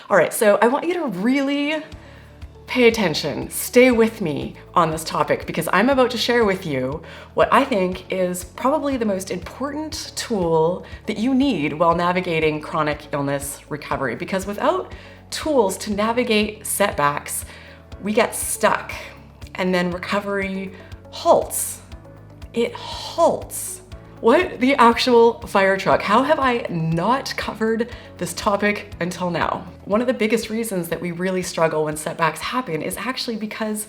All right, so I want you to really pay attention, stay with me on this topic, because I'm about to share with you what I think is probably the most important tool that you need while navigating chronic illness recovery. Because without tools to navigate setbacks, we get stuck and then recovery halts. It halts. What the actual fire truck? How have I not covered this topic until now? One of the biggest reasons that we really struggle when setbacks happen is actually because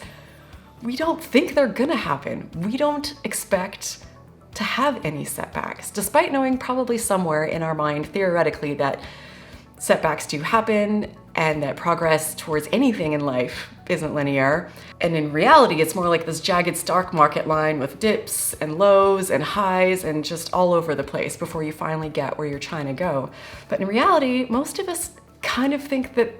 we don't think they're gonna happen. We don't expect to have any setbacks, despite knowing probably somewhere in our mind theoretically that setbacks do happen and that progress towards anything in life isn't linear. And in reality, it's more like this jagged stock market line with dips and lows and highs and just all over the place before you finally get where you're trying to go. But in reality, most of us kind of think that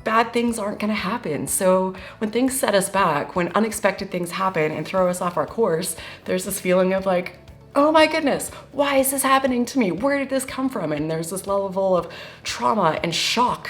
bad things aren't gonna happen. So when things set us back, when unexpected things happen and throw us off our course, there's this feeling of like, oh my goodness, why is this happening to me? Where did this come from? And there's this level of trauma and shock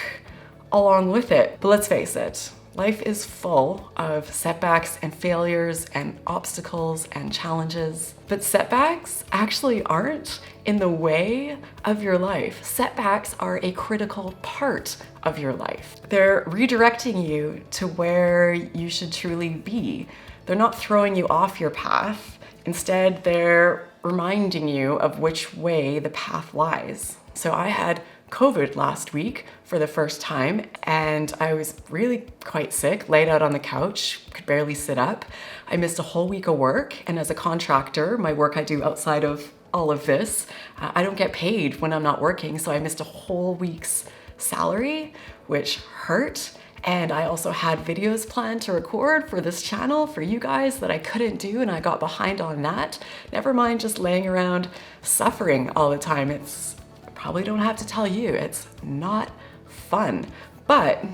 along with it. But let's face it, life is full of setbacks and failures and obstacles and challenges. But setbacks actually aren't in the way of your life. Setbacks are a critical part of your life. They're redirecting you to where you should truly be. They're not throwing you off your path. Instead, they're reminding you of which way the path lies. So I had COVID last week for the first time, and I was really quite sick, laid out on the couch, could barely sit up. I missed a whole week of work, and as a contractor, my work I do outside of all of this, I don't get paid when I'm not working, so I missed a whole week's salary, which hurt. And I also had videos planned to record for this channel for you guys that I couldn't do, and I got behind on that. Never mind just laying around suffering all the time. I probably don't have to tell you, it's not fun. But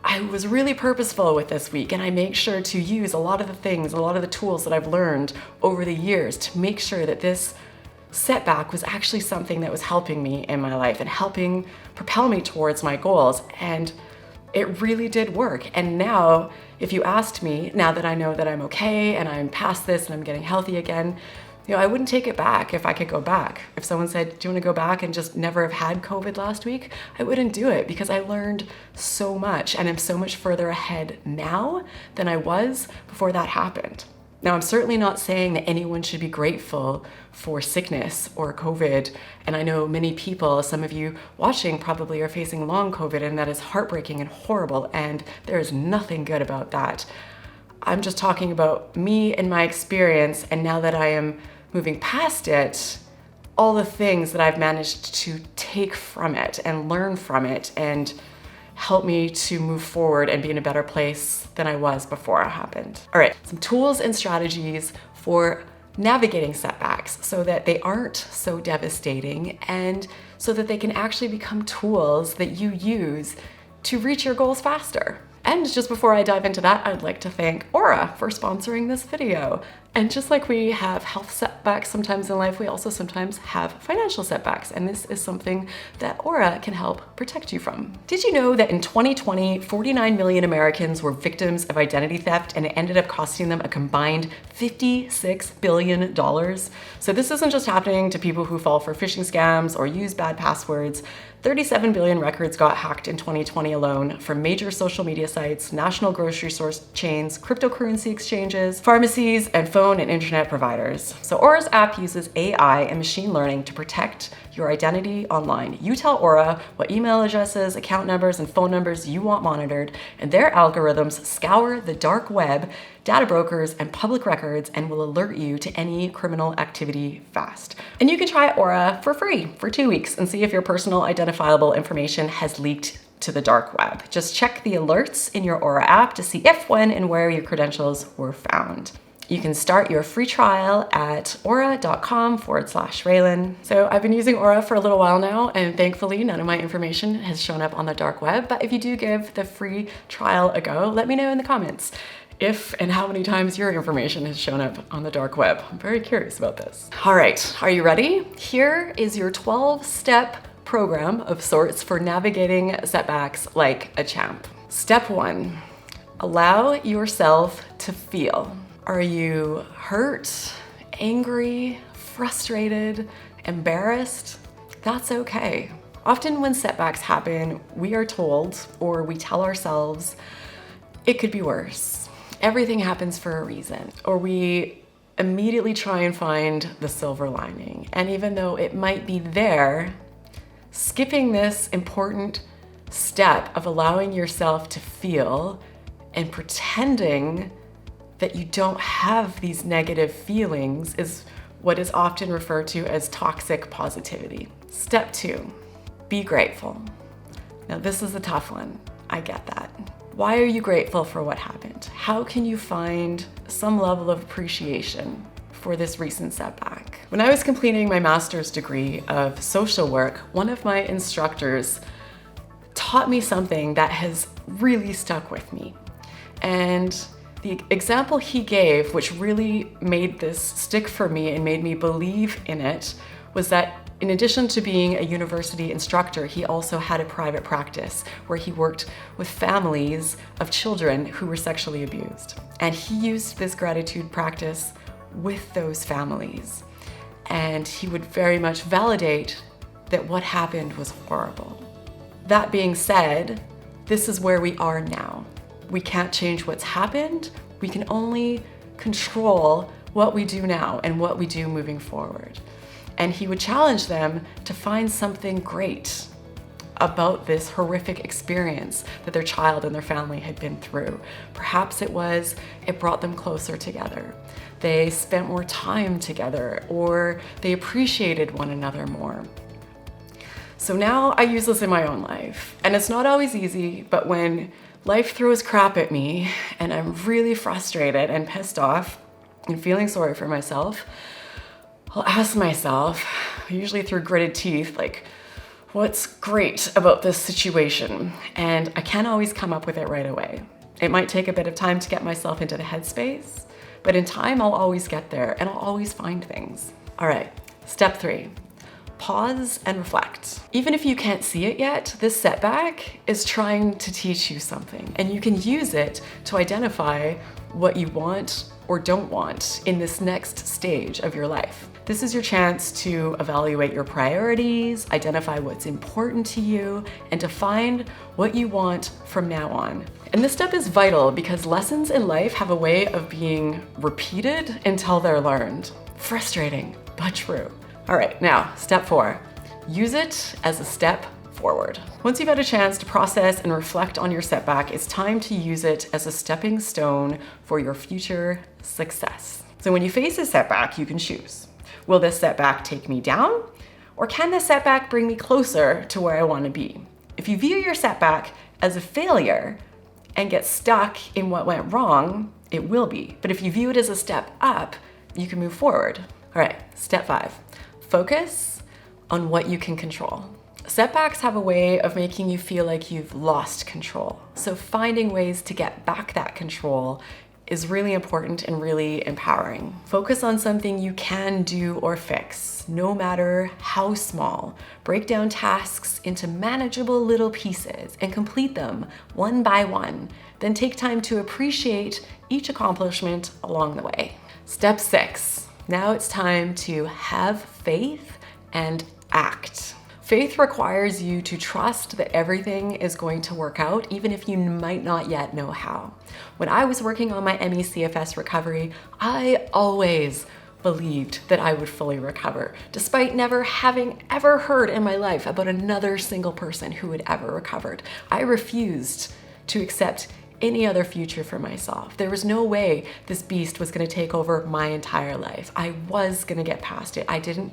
I was really purposeful with this week, and I make sure to use a lot of the things, a lot of the tools that I've learned over the years to make sure that this setback was actually something that was helping me in my life and helping propel me towards my goals. And it really did work. And now, if you asked me, now that I know that I'm okay and I'm past this and I'm getting healthy again, I wouldn't take it back if I could go back. If someone said, do you want to go back and just never have had COVID last week? I wouldn't do it because I learned so much and I'm so much further ahead now than I was before that happened. Now, I'm certainly not saying that anyone should be grateful for sickness or COVID. And I know many people, some of you watching probably are facing long COVID, and that is heartbreaking and horrible. And there is nothing good about that. I'm just talking about me and my experience. And now that I am moving past it, all the things that I've managed to take from it and learn from it and help me to move forward and be in a better place than I was before it happened. All right, some tools and strategies for navigating setbacks so that they aren't so devastating and so that they can actually become tools that you use to reach your goals faster. And just before I dive into that, I'd like to thank Aura for sponsoring this video. And just like we have health setbacks sometimes in life, we also sometimes have financial setbacks. And this is something that Aura can help protect you from. Did you know that in 2020, 49 million Americans were victims of identity theft, and it ended up costing them a combined $56 billion? So this isn't just happening to people who fall for phishing scams or use bad passwords. 37 billion records got hacked in 2020 alone from major social media sites, national grocery store chains, cryptocurrency exchanges, pharmacies, and phone and internet providers. So Aura's app uses AI and machine learning to protect your identity online. You tell Aura what email addresses, account numbers, and phone numbers you want monitored, and their algorithms scour the dark web, data brokers, and public records, and will alert you to any criminal activity fast. And you can try Aura for free for 2 weeks and see if your personal identifiable information has leaked to the dark web. Just check the alerts in your Aura app to see if, when, and where your credentials were found. You can start your free trial at aura.com/Raelan. So I've been using Aura for a little while now, and thankfully none of my information has shown up on the dark web. But if you do give the free trial a go, let me know in the comments if and how many times your information has shown up on the dark web. I'm very curious about this. All right, are you ready? Here is your 12-step program of sorts for navigating setbacks like a champ. Step 1, allow yourself to feel. Are you hurt, angry, frustrated, embarrassed? That's okay. Often when setbacks happen, we are told, or we tell ourselves, it could be worse. Everything happens for a reason. Or we immediately try and find the silver lining. And even though it might be there, skipping this important step of allowing yourself to feel and pretending that you don't have these negative feelings is what is often referred to as toxic positivity. Step 2, be grateful. Now this is a tough one, I get that. Why are you grateful for what happened? How can you find some level of appreciation for this recent setback? When I was completing my master's degree of social work, one of my instructors taught me something that has really stuck with me. And the example he gave, which really made this stick for me and made me believe in it, was that in addition to being a university instructor, he also had a private practice where he worked with families of children who were sexually abused. And he used this gratitude practice with those families. And he would very much validate that what happened was horrible. That being said, this is where we are now. We can't change what's happened. We can only control what we do now and what we do moving forward. And he would challenge them to find something great about this horrific experience that their child and their family had been through. Perhaps it brought them closer together. They spent more time together, or they appreciated one another more. So now I use this in my own life. And it's not always easy, but when life throws crap at me and I'm really frustrated and pissed off and feeling sorry for myself, I'll ask myself, usually through gritted teeth, like, what's great about this situation? And I can't always come up with it right away. It might take a bit of time to get myself into the headspace, but in time I'll always get there and I'll always find things. All right, step 3, pause and reflect. Even if you can't see it yet, this setback is trying to teach you something, and you can use it to identify what you want or don't want in this next stage of your life. This is your chance to evaluate your priorities, identify what's important to you, and define what you want from now on. And this step is vital because lessons in life have a way of being repeated until they're learned. Frustrating, but true. All right, now, step 4, use it as a step forward. Once you've had a chance to process and reflect on your setback, it's time to use it as a stepping stone for your future success. So when you face a setback, you can choose. Will this setback take me down? Or can this setback bring me closer to where I want to be? If you view your setback as a failure and get stuck in what went wrong, it will be. But if you view it as a step up, you can move forward. All right, step 5, focus on what you can control. Setbacks have a way of making you feel like you've lost control. So finding ways to get back that control is really important and really empowering. Focus on something you can do or fix, no matter how small. Break down tasks into manageable little pieces and complete them one by one. Then take time to appreciate each accomplishment along the way. Step 6, now it's time to have faith and act. Faith requires you to trust that everything is going to work out, even if you might not yet know how. When I was working on my ME CFS recovery, I always believed that I would fully recover, despite never having ever heard in my life about another single person who had ever recovered. I refused to accept any other future for myself. There was no way this beast was going to take over my entire life. I was going to get past it. I didn't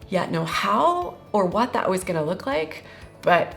yet know how or what that was going to look like, but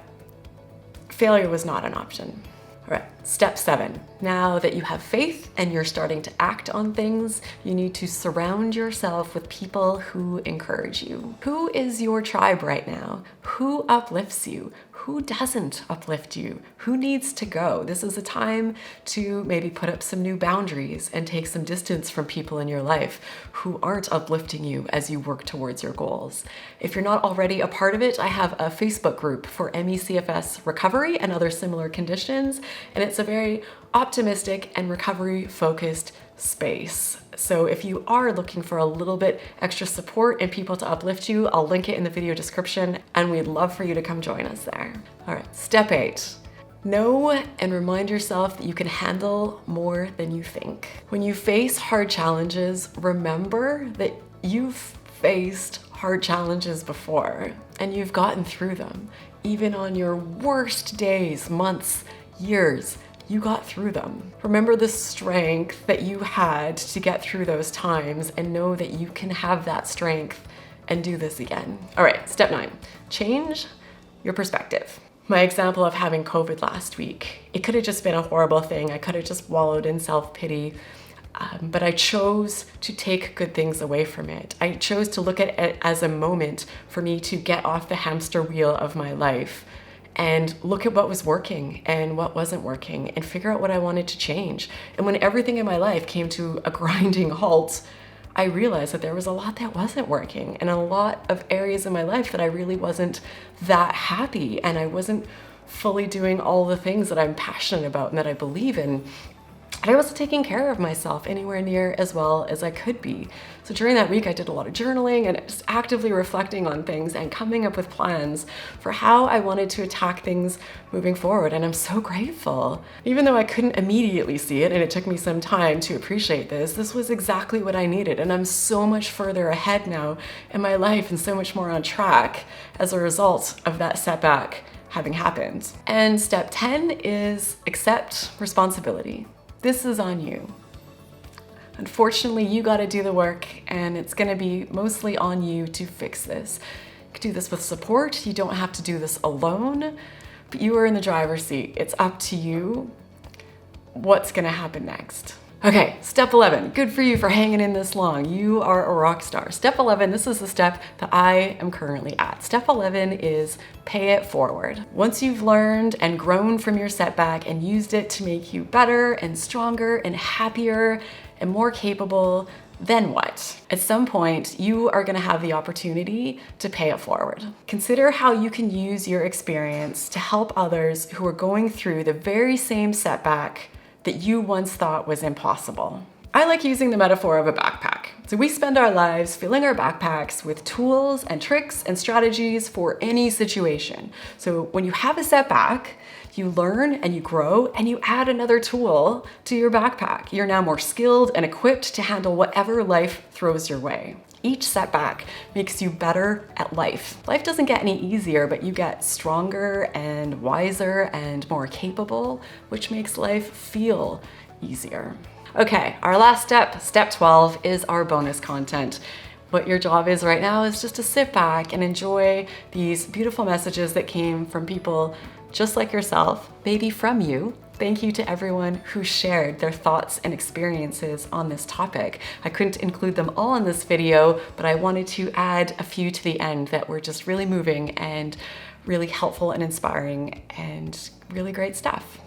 failure was not an option. All right, step 7. Now that you have faith and you're starting to act on things, you need to surround yourself with people who encourage you. Who is your tribe right now? Who uplifts you? who doesn't uplift you? Who needs to go? This is a time to maybe put up some new boundaries and take some distance from people in your life who aren't uplifting you as you work towards your goals. If you're not already a part of it, I have a Facebook group for ME/CFS recovery and other similar conditions, and it's a very optimistic and recovery-focused space. So if you are looking for a little bit extra support and people to uplift you, I'll link it in the video description, and we'd love for you to come join us there. All right, step 8. Know and remind yourself that you can handle more than you think. When you face hard challenges, remember that you've faced hard challenges before and you've gotten through them. Even on your worst days, months, years, you got through them. Remember the strength that you had to get through those times and know that you can have that strength and do this again. All right, step 9, change your perspective. My example of having COVID last week, it could have just been a horrible thing. I could have just wallowed in self-pity, but I chose to take good things away from it. I chose to look at it as a moment for me to get off the hamster wheel of my life and look at what was working and what wasn't working and figure out what I wanted to change. And when everything in my life came to a grinding halt, I realized that there was a lot that wasn't working and a lot of areas in my life that I really wasn't that happy, and I wasn't fully doing all the things that I'm passionate about and that I believe in. And I wasn't taking care of myself anywhere near as well as I could be. So during that week, I did a lot of journaling and just actively reflecting on things and coming up with plans for how I wanted to attack things moving forward. And I'm so grateful. Even though I couldn't immediately see it, and it took me some time to appreciate this was exactly what I needed. And I'm so much further ahead now in my life and so much more on track as a result of that setback having happened. And step 10 is accept responsibility. This is on you. Unfortunately, you got to do the work, and it's going to be mostly on you to fix this. You can do this with support. You don't have to do this alone, but you are in the driver's seat. It's up to you what's going to happen next. Okay, step 11. Good for you for hanging in this long. You are a rock star. Step 11, this is the step that I am currently at. Step 11 is pay it forward. Once you've learned and grown from your setback and used it to make you better and stronger and happier and more capable, then what? At some point, you are going to have the opportunity to pay it forward. Consider how you can use your experience to help others who are going through the very same setback that you once thought was impossible. I like using the metaphor of a backpack. So we spend our lives filling our backpacks with tools and tricks and strategies for any situation. So when you have a setback, you learn and you grow and you add another tool to your backpack. You're now more skilled and equipped to handle whatever life throws your way. Each setback makes you better at life. Life doesn't get any easier, but you get stronger and wiser and more capable, which makes life feel easier. Okay, our last step, step 12, is our bonus content. What your job is right now is just to sit back and enjoy these beautiful messages that came from people just like yourself, maybe from you. Thank you to everyone who shared their thoughts and experiences on this topic. I couldn't include them all in this video, but I wanted to add a few to the end that were just really moving and really helpful and inspiring and really great stuff.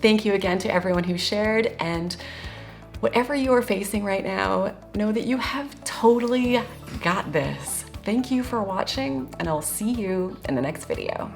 Thank you again to everyone who shared, and whatever you are facing right now, know that you have totally got this. Thank you for watching, and I'll see you in the next video.